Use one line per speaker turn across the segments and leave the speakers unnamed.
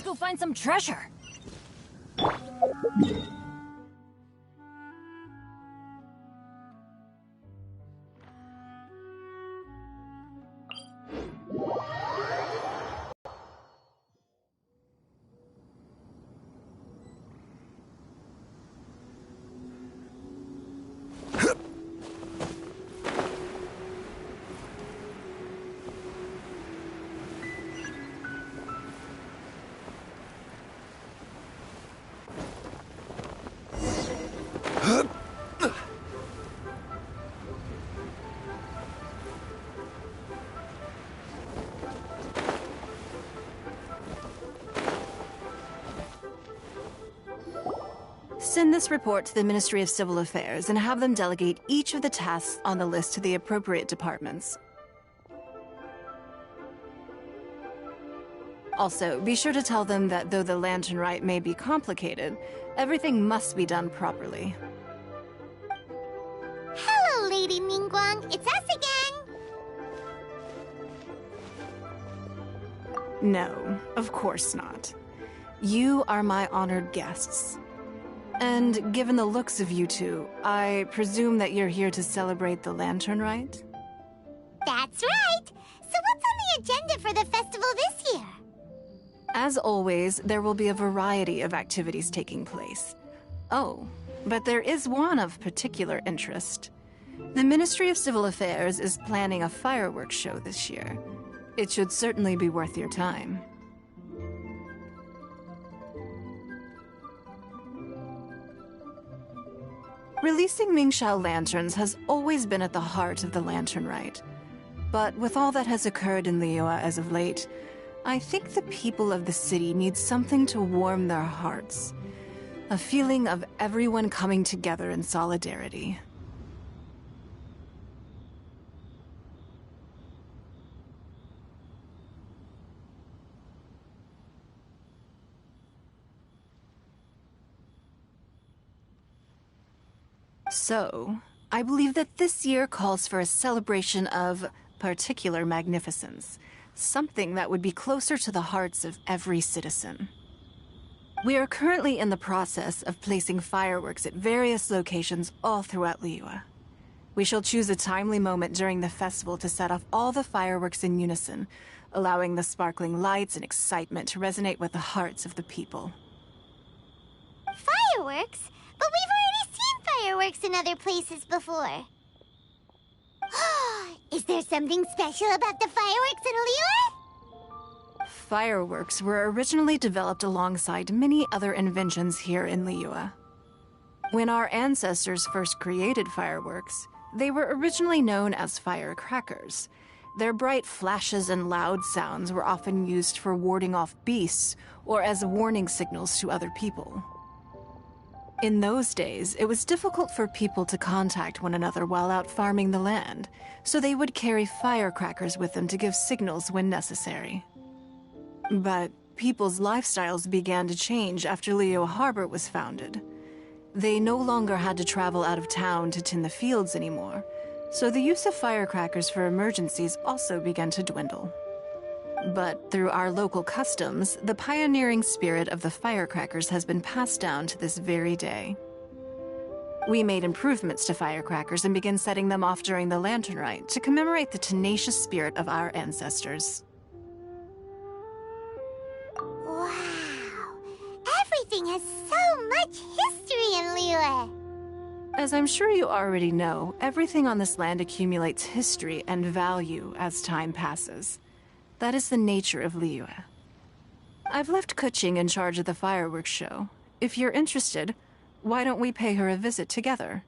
Let's go find some treasure. Send this report to the Ministry of Civil Affairs and have them delegate each of the tasks on the list to the appropriate departments. Also, be sure to tell them that though the Lantern Rite may be complicated, everything must be done properly.
Hello, Lady Ningguang. It's us again.
No, of course not. You are my honored guests. And given the looks of you two, I presume that you're here to celebrate the Lantern Rite?
That's right. So what's on the agenda for the festival this year?
As always, there will be a variety of activities taking place. Oh, but there is one of particular interest. The Ministry of Civil Affairs is planning a fireworks show this year. It should certainly be worth your time. Releasing Mingxiao lanterns has always been at the heart of the Lantern Rite. But with all that has occurred in Liyue as of late, I think the people of the city need something to warm their hearts. A feeling of everyone coming together in solidarity. So, I believe that this year calls for a celebration of particular magnificence. Something that would be closer to the hearts of every citizen. We are currently in the process of placing fireworks at various locations all throughout Liyue. We shall choose a timely moment during the festival to set off all the fireworks in unison, allowing the sparkling lights and excitement to resonate with the hearts of the people.
Fireworks? But we've already seen fireworks in other places before. Is there something special about the fireworks in Liyue?
Fireworks were originally developed alongside many other inventions here in Liyue. When our ancestors first created fireworks, they were originally known as firecrackers. Their bright flashes and loud sounds were often used for warding off beasts or as warning signals to other people. In those days, it was difficult for people to contact one another while out farming the land, so they would carry firecrackers with them to give signals when necessary. But people's lifestyles began to change after Liyue Harbor was founded. They no longer had to travel out of town to tend the fields anymore, so the use of firecrackers for emergencies also began to dwindle. But through our local customs, the pioneering spirit of the firecrackers has been passed down to this very day. We made improvements to firecrackers and began setting them off during the Lantern Rite to commemorate the tenacious spirit of our ancestors.
Wow! Everything has so much history in Liyue!
As I'm sure you already know, everything on this land accumulates history and value as time passes. That is the nature of Liyue. I've left Kuching in charge of the fireworks show. If you're interested, why don't we pay her a visit together?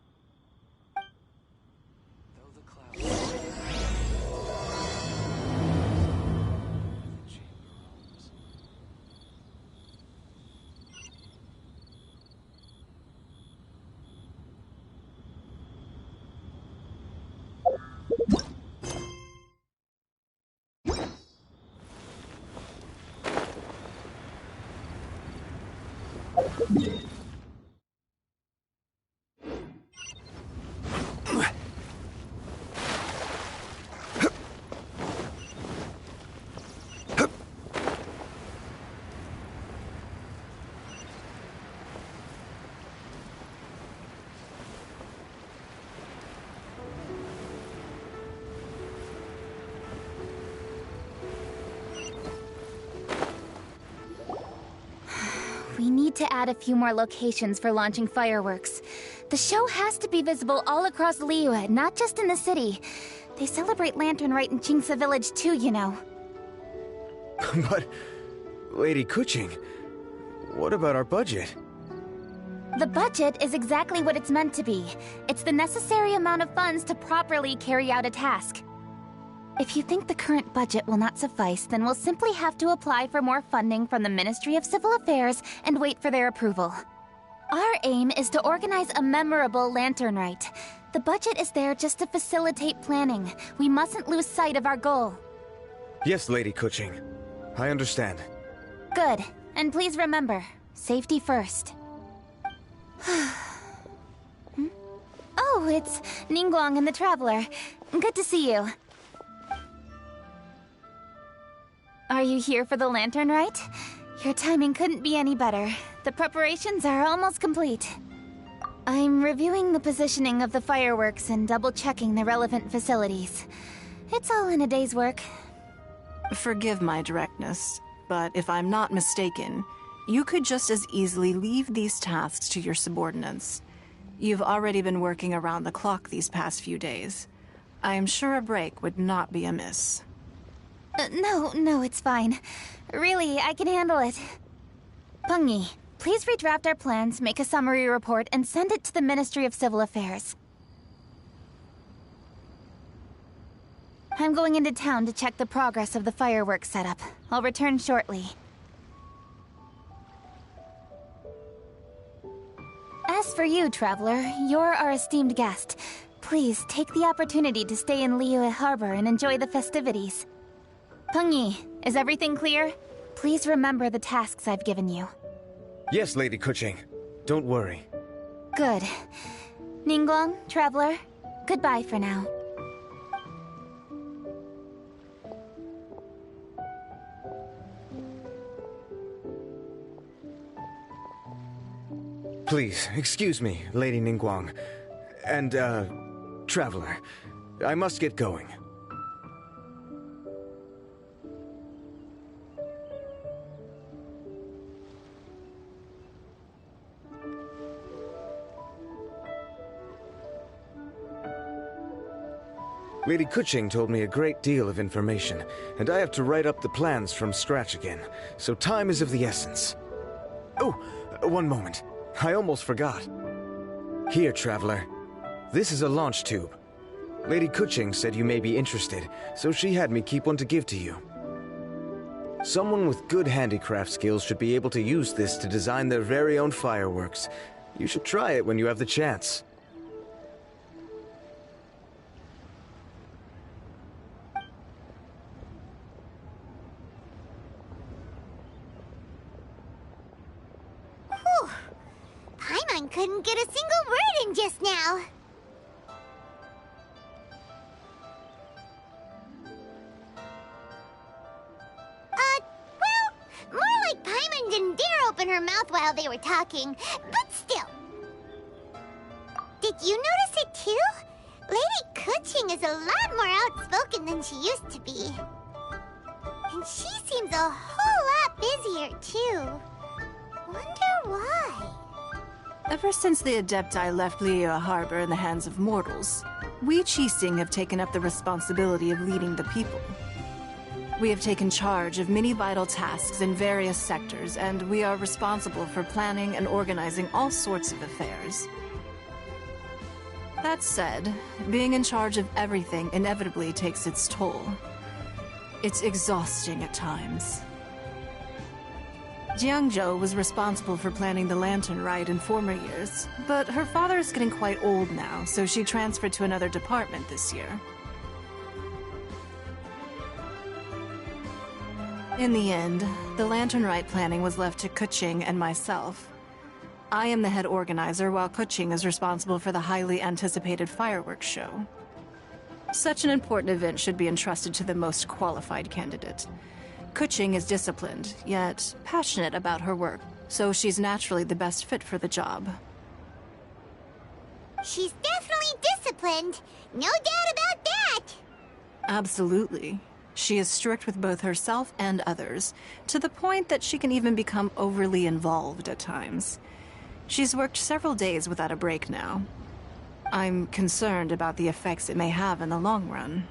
need to add a few more locations for launching fireworks. The show has to be visible all across Liyue, not just in the city. They celebrate Lantern Rite in Jingsa Village too, you know.
But, Lady Kuching, what about our budget?
The budget is exactly what it's meant to be. It's the necessary amount of funds to properly carry out a task. If you think the current budget will not suffice, then we'll simply have to apply for more funding from the Ministry of Civil Affairs and wait for their approval. Our aim is to organize a memorable Lantern Rite. The budget is there just to facilitate planning. We mustn't lose sight of our goal.
Yes, Lady Kuching. I understand.
Good. And please remember, safety first. Oh, it's Ningguang and the Traveler. Good to see you. Are you here for the Lantern Rite? Your timing couldn't be any better. The preparations are almost complete. I'm reviewing the positioning of the fireworks and double-checking the relevant facilities. It's all in a day's work.
Forgive my directness, but if I'm not mistaken, you could just as easily leave these tasks to your subordinates. You've already been working around the clock these past few days. I am sure a break would not be amiss.
No, it's fine. Really, I can handle it. Pengyi, please redraft our plans, make a summary report, and send it to the Ministry of Civil Affairs. I'm going into town to check the progress of the fireworks setup. I'll return shortly. As for you, Traveler, you're our esteemed guest. Please take the opportunity to stay in Liyue Harbor and enjoy the festivities. Pengyi, is everything clear? Please remember the tasks I've given you.
Yes, Lady Kuching. Don't worry.
Good. Ningguang, Traveler, goodbye for now.
Please, excuse me, Lady Ningguang. And, Traveler. I must get going. Lady Kuching told me a great deal of information, and I have to write up the plans from scratch again, so time is of the essence. Oh, one moment. I almost forgot. Here, Traveler. This is a launch tube. Lady Kuching said you may be interested, so she had me keep one to give to you. Someone with good handicraft skills should be able to use this to design their very own fireworks. You should try it when you have the chance.
Paimon couldn't get a single word in just now. Well, more like Paimon didn't dare open her mouth while they were talking, but still. Did you notice it too? Lady Kuching is a lot more outspoken than she used to be. And she seems a whole lot busier too. Wonder why?
Ever since the Adepti left Liyue Harbor in the hands of mortals, we Qixing have taken up the responsibility of leading the people. We have taken charge of many vital tasks in various sectors, and we are responsible for planning and organizing all sorts of affairs. That said, being in charge of everything inevitably takes its toll. It's exhausting at times. Jiangzhou was responsible for planning the Lantern Rite in former years, but her father is getting quite old now, so she transferred to another department this year. In the end, the Lantern Rite planning was left to Kuching and myself. I am the head organizer, while Kuching is responsible for the highly anticipated fireworks show. Such an important event should be entrusted to the most qualified candidate. Kuching is disciplined, yet passionate about her work, so she's naturally the best fit for the job.
She's definitely disciplined. No doubt about that.
Absolutely. She is strict with both herself and others, to the point that she can even become overly involved at times. She's worked several days without a break now. I'm concerned about the effects it may have in the long run.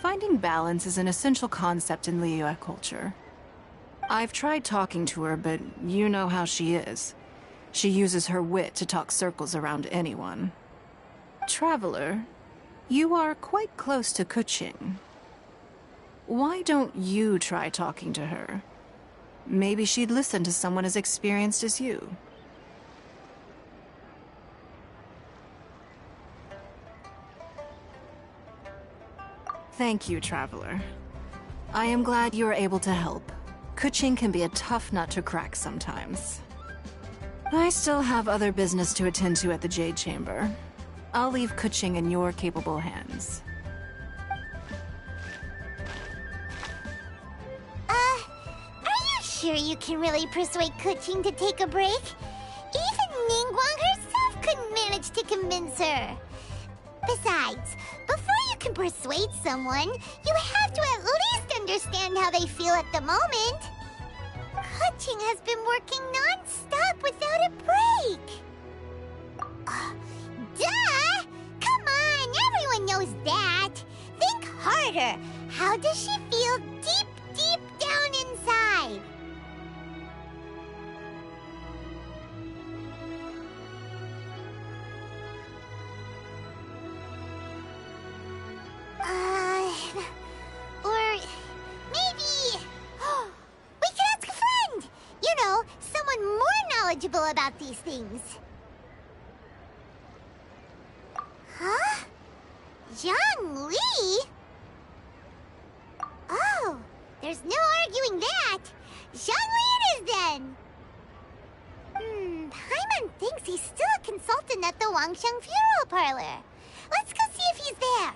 Finding balance is an essential concept in Liyue culture. I've tried talking to her, but you know how she is. She uses her wit to talk circles around anyone. Traveler, you are quite close to Kuching. Why don't you try talking to her? Maybe she'd listen to someone as experienced as you. Thank you, Traveler. I am glad you are able to help. Kuching can be a tough nut to crack sometimes. I still have other business to attend to at the Jade Chamber. I'll leave Kuching in your capable hands.
Are you sure you can really persuade Kuching to take a break? Even Ningguang herself couldn't manage to convince her. Besides, before you can persuade someone, you have to at least understand how they feel at the moment. Kuching has been working non-stop without a break. Duh! Come on, everyone knows that. Think harder. How does she feel deep, deep down inside? Or maybe we could ask a friend. You know, someone more knowledgeable about these things. Huh? Zhang Li? Oh, there's no arguing that. Zhang Li it is then. Paimon thinks he's still a consultant at the Wangsheng Funeral Parlor. Let's go see if he's there.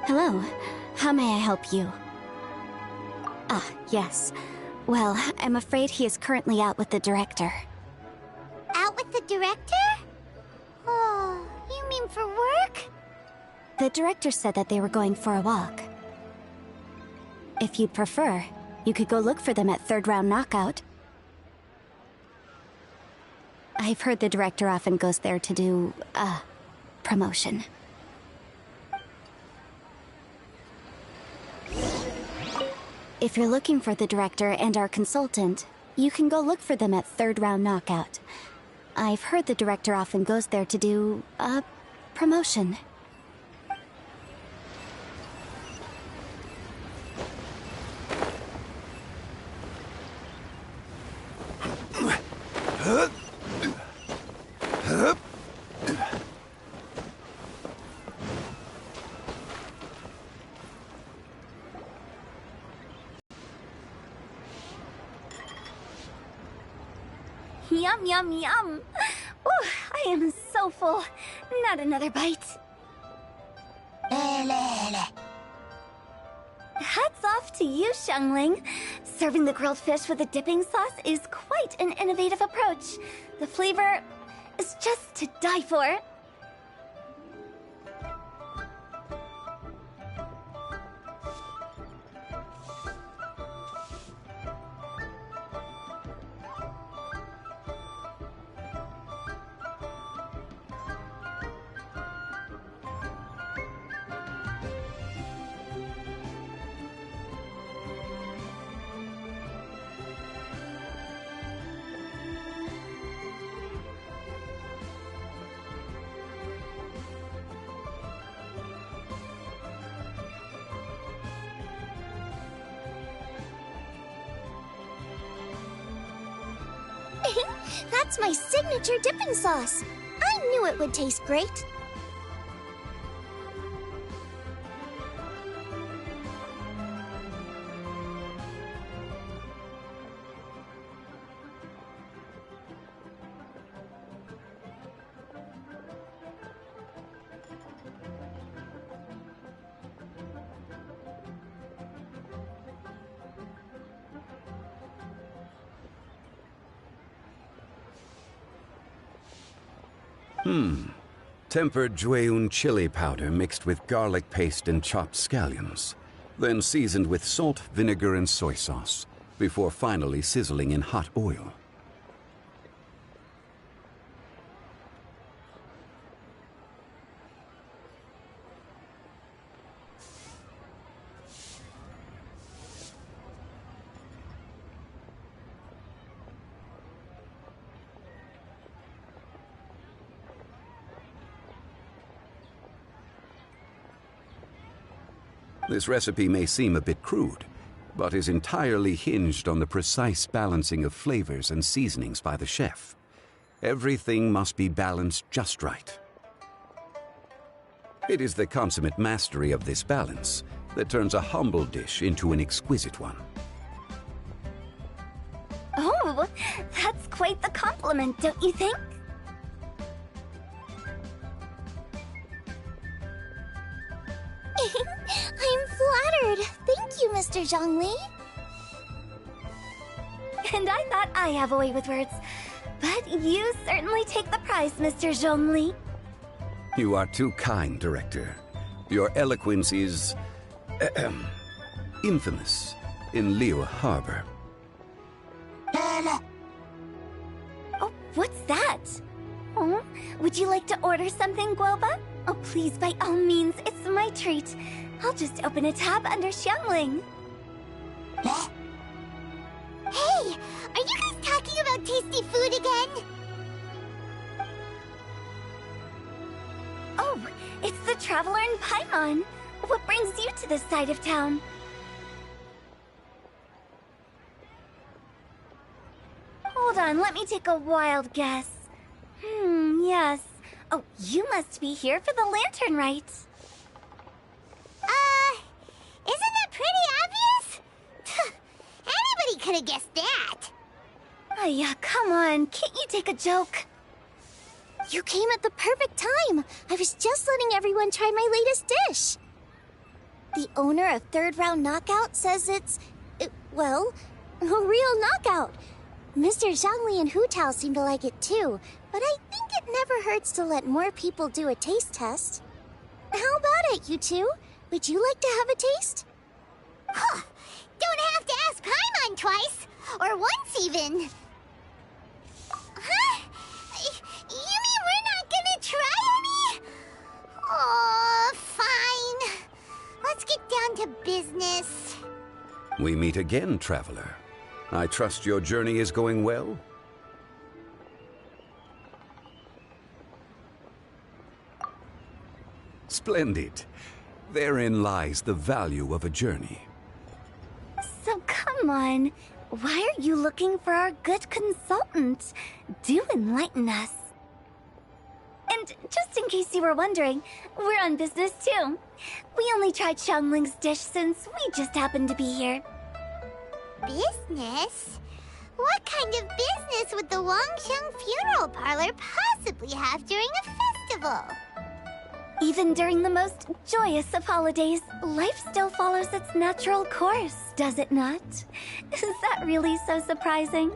Hello. How may I help you? Ah, yes. Well, I'm afraid he is currently out with the director.
Out with the director? Oh, you mean for work?
The director said that they were going for a walk. If you'd prefer, you could go look for them at third round knockout. I've heard the director often goes there to do, promotion. If you're looking for the director and our consultant, you can go look for them at third round knockout. I've heard the director often goes there to do, promotion.
Yum, yum, yum. Ooh, I am so full. Not another bite. Hats off to you, Xiangling. Serving the grilled fish with a dipping sauce is quite an innovative approach. The flavor is just to die for.
That's my signature dipping sauce. I knew it would taste great.
Tempered Jueyun chili powder mixed with garlic paste and chopped scallions, then seasoned with salt, vinegar, and soy sauce, before finally sizzling in hot oil. This recipe may seem a bit crude, but is entirely hinged on the precise balancing of flavors and seasonings by the chef. Everything must be balanced just right. It is the consummate mastery of this balance that turns a humble dish into an exquisite one.
Oh, that's quite the compliment, don't you think?
I'm flattered. Thank you, Mr. Zhongli.
And I thought I have a way with words. But you certainly take the prize, Mr. Zhongli.
You are too kind, Director. Your eloquence is infamous in Liyue Harbor.
Oh, what's that? Oh, would you like to order something, Guoba? Oh, please, by all means, it's my treat. I'll just open a tab under Xiangling.
Hey, are you guys talking about tasty food again?
Oh, it's the Traveler in Paimon. What brings you to this side of town? Hold on, let me take a wild guess. Yes. Oh, you must be here for the lantern rite.
Isn't it pretty obvious? Anybody could have guessed that.
Oh, yeah, come on. Can't you take a joke?
You came at the perfect time. I was just letting everyone try my latest dish. The owner of Third Round Knockout says it's, well, a real knockout. Mr. Zhongli and Hu Tao seem to like it too, but I think it never hurts to let more people do a taste test. How about it, you two? Would you like to have a taste? Huh. Don't have to ask Paimon twice, or once even. Huh? You mean we're not gonna try any? Oh, fine. Let's get down to business.
We meet again, Traveler. I trust your journey is going well? Splendid. Therein lies the value of a journey.
So come on.
Why are you looking for our good consultant? Do enlighten us. And just in case you were wondering, we're on business too. We only tried Xiangling's dish since we just happened to be here.
Business? What kind of business would the Wangsheng Funeral Parlor possibly have during a festival?
Even during the most joyous of holidays, life still follows its natural course, does it not? Is that really so surprising?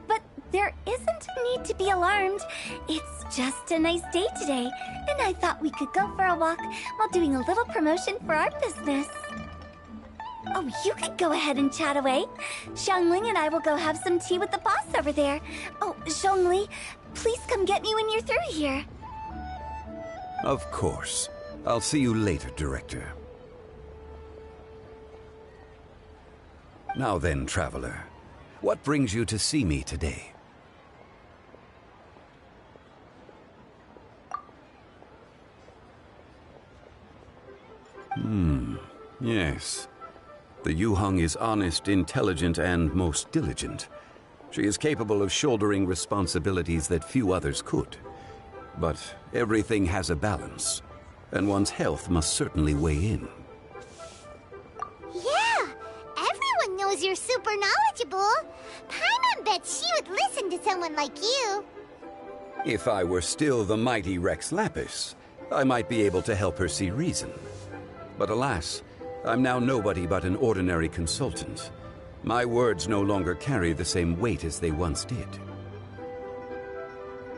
But there isn't a need to be alarmed. It's just a nice day today, and I thought we could go for a walk while doing a little promotion for our business. Oh, you could go ahead and chat away. Xiangling and I will go have some tea with the boss over there. Oh, Zhongli, please come get me when you're through here.
Of course. I'll see you later, Director. Now then, Traveler. What brings you to see me today? Yes. The Yuheng is honest, intelligent, and most diligent. She is capable of shouldering responsibilities that few others could. But everything has a balance, and one's health must certainly weigh in.
Yeah, everyone knows you're super knowledgeable. Paimon bets she would listen to someone like you.
If I were still the mighty Rex Lapis, I might be able to help her see reason. But alas, I'm now nobody but an ordinary consultant. My words no longer carry the same weight as they once did.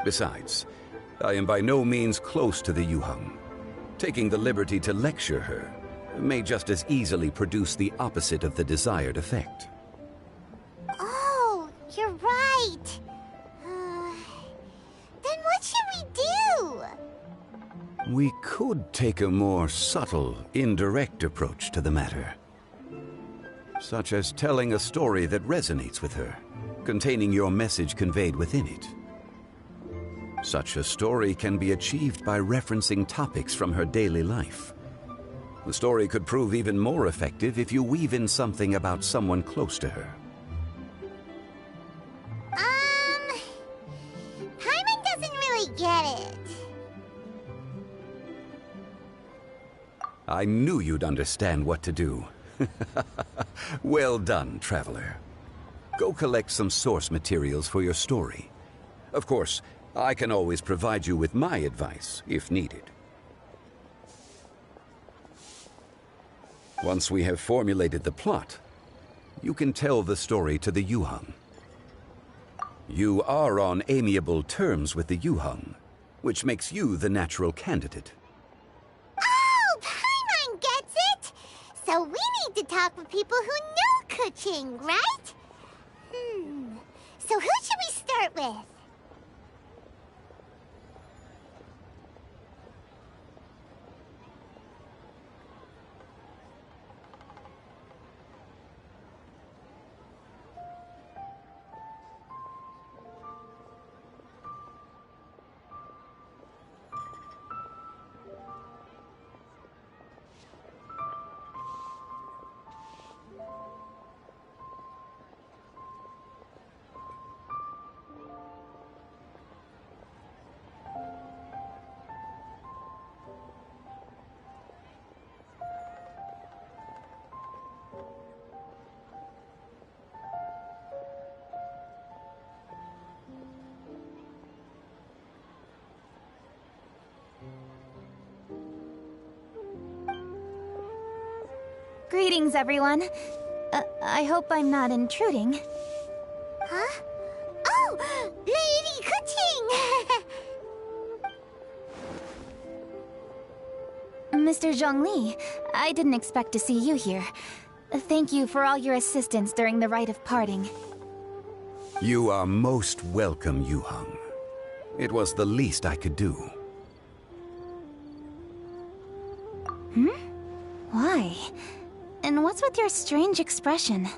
Besides, I am by no means close to the Yuheng. Taking the liberty to lecture her may just as easily produce the opposite of the desired effect.
Oh, you're right. Then what should we do?
We could take a more subtle, indirect approach to the matter. Such as telling a story that resonates with her, containing your message conveyed within it. Such a story can be achieved by referencing topics from her daily life. The story could prove even more effective if you weave in something about someone close to her.
Paimon doesn't really get it.
I knew you'd understand what to do. Well done, Traveler. Go collect some source materials for your story. Of course, I can always provide you with my advice, if needed. Once we have formulated the plot, you can tell the story to the Yuheng. You are on amiable terms with the Yuheng, which makes you the natural candidate.
Oh, Paimon gets it! So we need to talk with people who know Kuching, right? So who should we start with?
Greetings, everyone. I hope I'm not intruding.
Huh? Oh, Lady Kuching!
Mr. Zhongli, I didn't expect to see you here. Thank you for all your assistance during the rite of parting.
You are most welcome, Yuheng. It was the least I could do.
Why? And what's with your strange expression?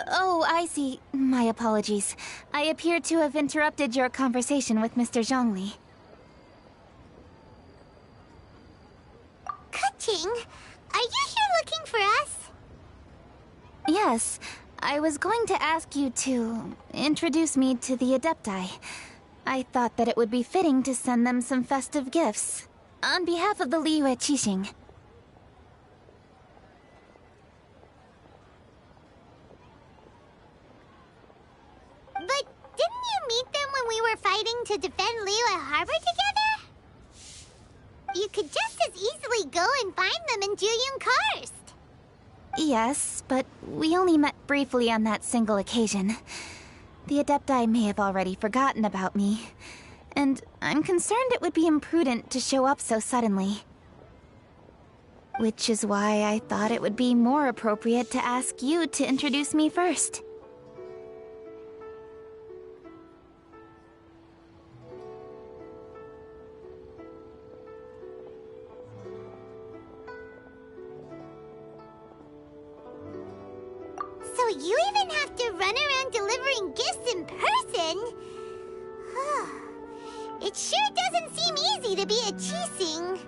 Oh, I see. My apologies. I appear to have interrupted your conversation with Mr. Zhongli.
Kuching, are you here looking for us?
Yes, I was going to ask you to introduce me to the Adepti. I thought that it would be fitting to send them some festive gifts. On behalf of the Liyue Qixing.
But didn't you meet them when we were fighting to defend Liyue Harbor together? You could just as easily go and find them in Juyun Karst.
Yes, but we only met briefly on that single occasion. The Adepti may have already forgotten about me, and I'm concerned it would be imprudent to show up so suddenly. Which is why I thought it would be more appropriate to ask you to introduce me first.
So you even have to run around delivering gifts in person? It sure doesn't seem easy to be a Qixing.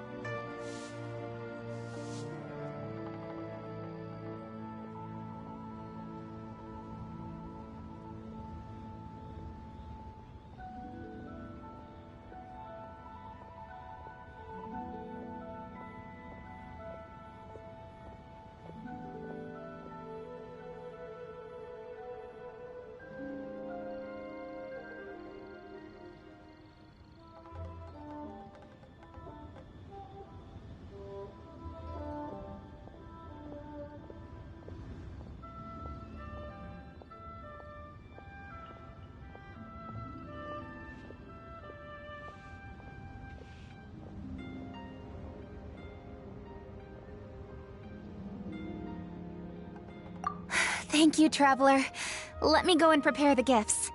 Thank you, Traveler. Let me go and prepare the gifts.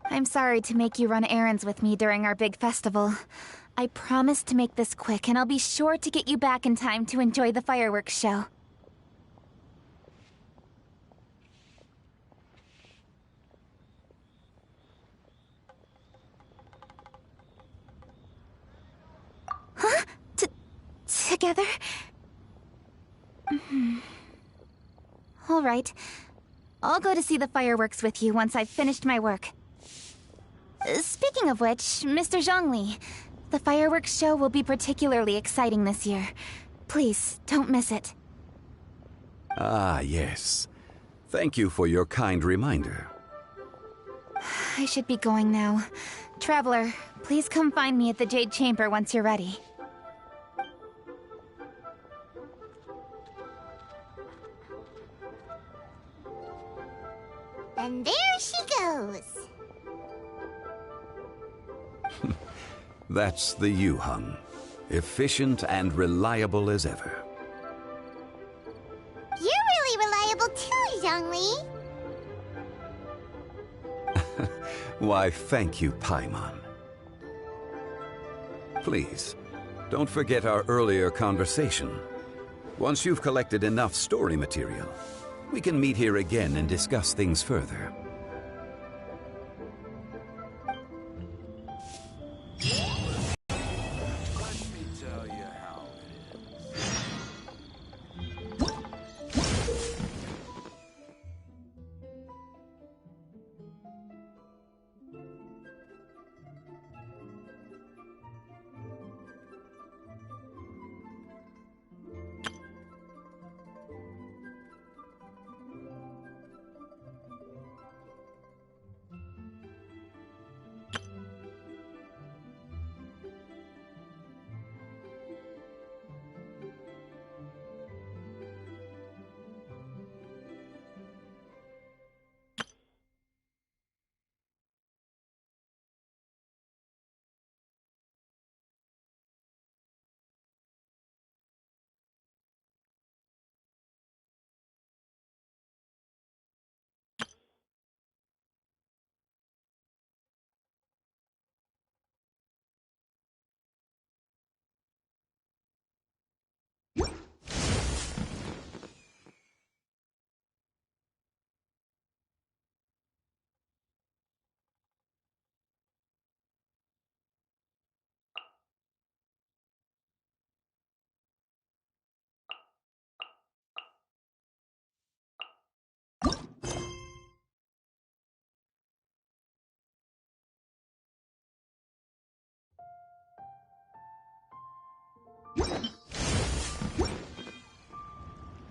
I'm sorry to make you run errands with me during our big festival. I promise to make this quick, and I'll be sure to get you back in time to enjoy the fireworks show. Huh? Together? All right. I'll go to see the fireworks with you once I've finished my work. Speaking of which, Mr. Zhongli, the fireworks show will be particularly exciting this year. Please, don't miss it.
Ah, yes. Thank you for your kind reminder.
I should be going now. Traveler, please come find me at the Jade Chamber once you're ready.
And there she goes.
That's the Yuheng. Efficient and reliable as ever.
You're really reliable too, Zhongli.
Why, thank you, Paimon. Please, don't forget our earlier conversation. Once you've collected enough story material, we can meet here again and discuss things further.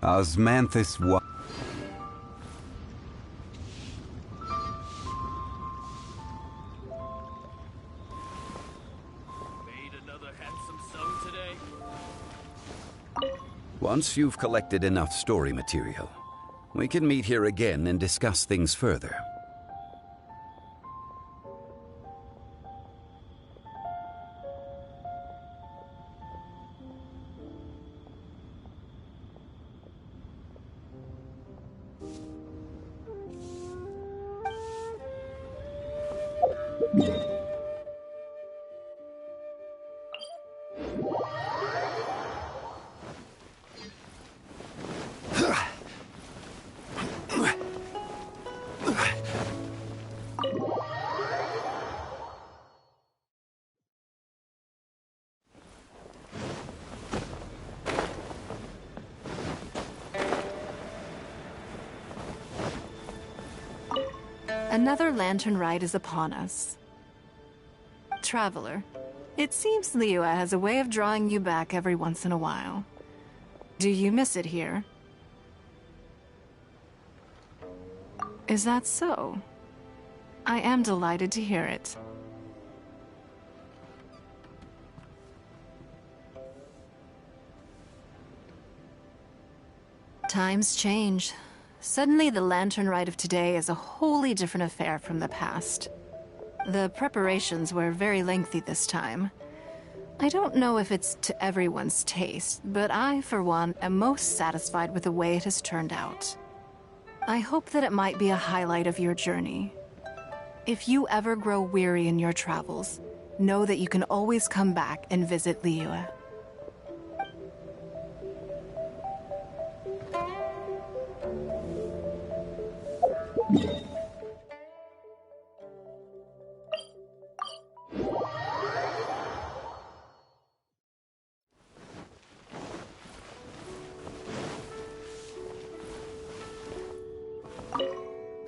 Osmanthus wa... Once you've collected enough story material, we can meet here again and discuss things further.
Another lantern ride is upon us. Traveler, it seems Liyue has a way of drawing you back every once in a while. Do you miss it here? Is that so? I am delighted to hear it. Times change. Suddenly, the lantern ride of today is a wholly different affair from the past. The preparations were very lengthy this time. I don't know if it's to everyone's taste, but I, for one, am most satisfied with the way it has turned out. I hope that it might be a highlight of your journey. If you ever grow weary in your travels, know that you can always come back and visit Liyue.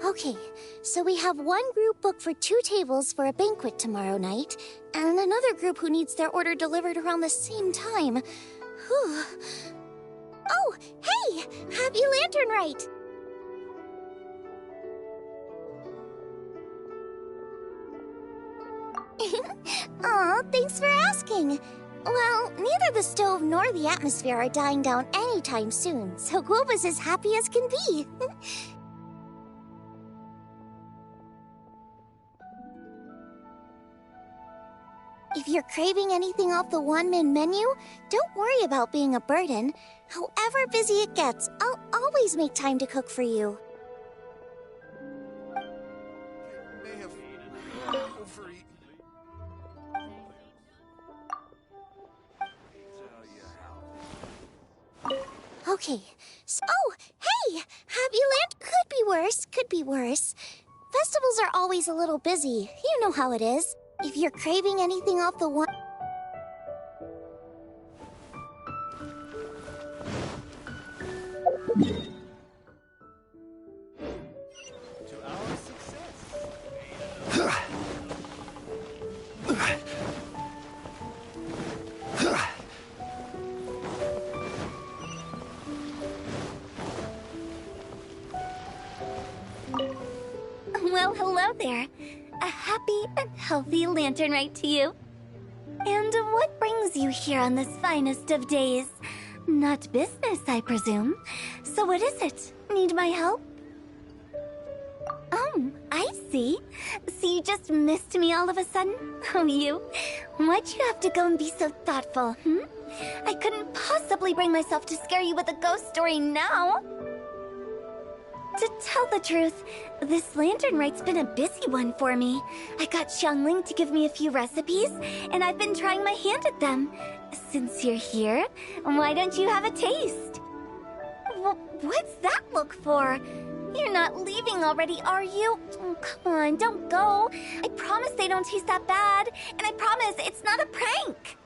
Okay, so we have one group booked for 2 tables for a banquet tomorrow night, and another group who needs their order delivered around the same time. Whew. Oh, hey! Happy Lantern Rite! Aw, thanks for asking. Well, neither the stove nor the atmosphere are dying down anytime soon, so Guoba's as happy as can be. If you're craving anything off the one-man menu, don't worry about being a burden. However busy it gets, I'll always make time to cook for you. Okay, so, oh, hey! Happy Land could be worse, could be worse. Festivals are always a little busy, you know how it is. If you're craving anything off the one... Well, hello there. A happy and healthy lantern rite to you. And what brings you here on this finest of days? Not business, I presume. So what is it? Need my help? Oh, I see. So you just missed me all of a sudden? Oh, you? Why'd you have to go and be so thoughtful, I couldn't possibly bring myself to scare you with a ghost story now. To tell the truth, this lantern rite's been a busy one for me. I got Xiangling to give me a few recipes, and I've been trying my hand at them. Since you're here, why don't you have a taste? What's that look for? You're not leaving already, are you? Oh, come on, don't go. I promise they don't taste that bad, and I promise it's not a prank.